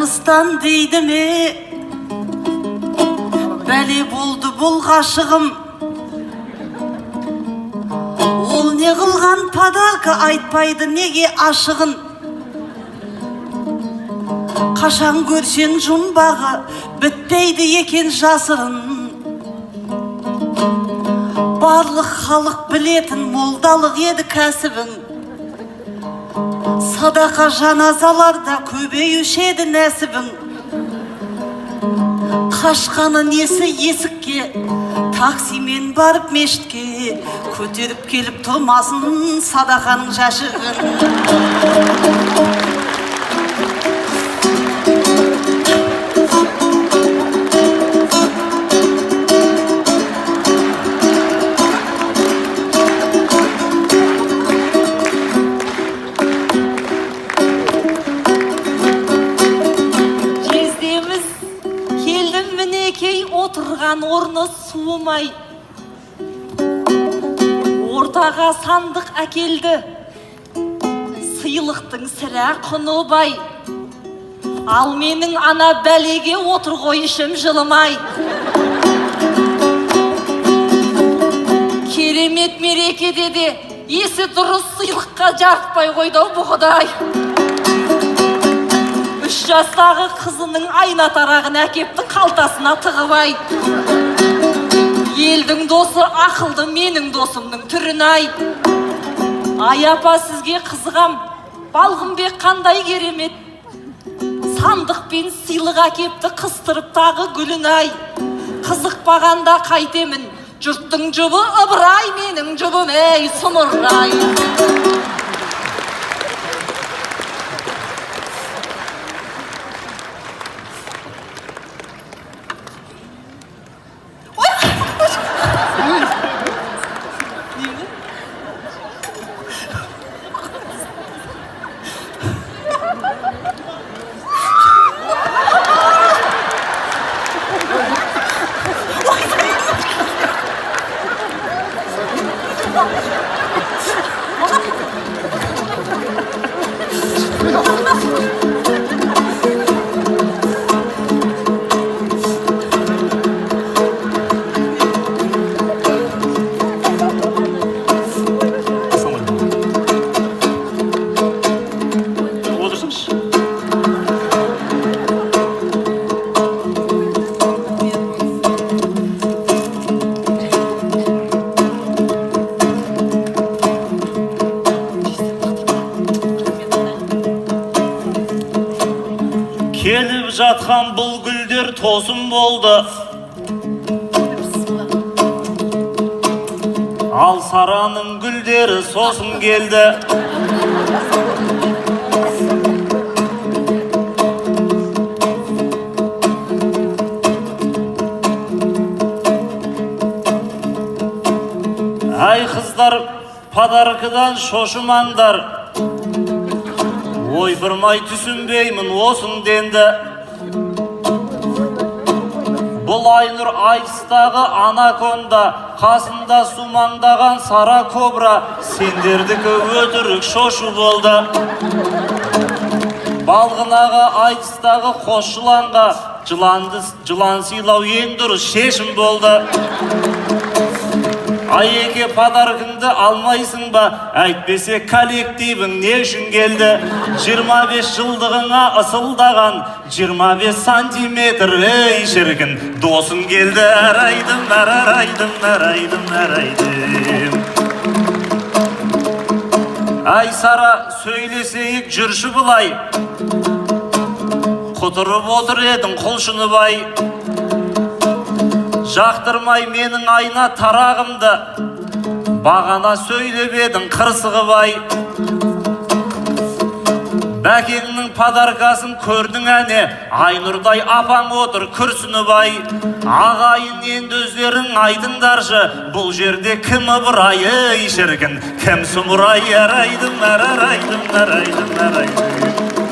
Қырғызстан дейді ме? Бәле болды бұл ғашығым. Ол не қылған подарка айтпайды неге ашығын. Қашан көрсең жұмбағы бітпейді екен жасырын. Барлық халық білетін молдалық еді кәсібін. Садақа жаназаларда көбеюші еді нәсібін. Қашқаны несі есікке, таксимен барып мешітке, көтеріп келіп тұрмасын садақаның жәшігін. Отырған орны суымай, ортаға сандық әкелді, сыйлықтың сірә құны бай. Ал менің ана бәлеге отыр ғой ішім жылымай. Керемет мерекеде де есі дұрыс сыйлыққа жарытпай қойды бұғыдай. 3 жастағы қызының айна тарағын әкепті қалтасына тығыбай. Елдің досы ақылды менің досымның түрін ай. Ай апа сізге қызығам, балғынбек қандай керемет. Сандықпен сыйлық әкепті қыстырып тағы гүлін ай. Қызықпағанда қайтемін, жұрттың жұбы ыбырай, менің жұбым ей сұмырай. Келіп жатқан бұл гүлдер тосын болды. Ал сараның гүлдері сосын келді. Ай қыздар, подаркадан шошымаңдар. Ой бірмай түсінбеймін осын денді. Бұл Айнұр айтыстағы анаконда, қасында сумаңдаған сара кобра, сендердікі өтірік шошу болды. Балғынаға айтыстағы қос жыланға, жылан сыйлау ең дұрыс шешім болды. Айеке подаркыңды алмайсың ба, әйтпесе коллективің не үшін келді? 25 жылдығыңа ысылдаған 25 сантиметр ей шіркін, досың келді. Әрайдым, әрайдым, әрайдым, әрайдым. Ай Сара, сөйлесейік жүрші бұлай. Құтырып отыр едің құлшыны бай. Жақтырмай менің айна тарағымды, бағана сөйлеп едің қырсығы бай. Бәкеңнің подаркасын көрдің әне, Айнұрдай апаң отыр күрсіні бай. Ағайын енді өздерің айтыңдаршы, бұл жерде кім ыбырай ей шіркін, кім сұмырай. Әрайдым, әрайдым, әрайдым, әрайдым.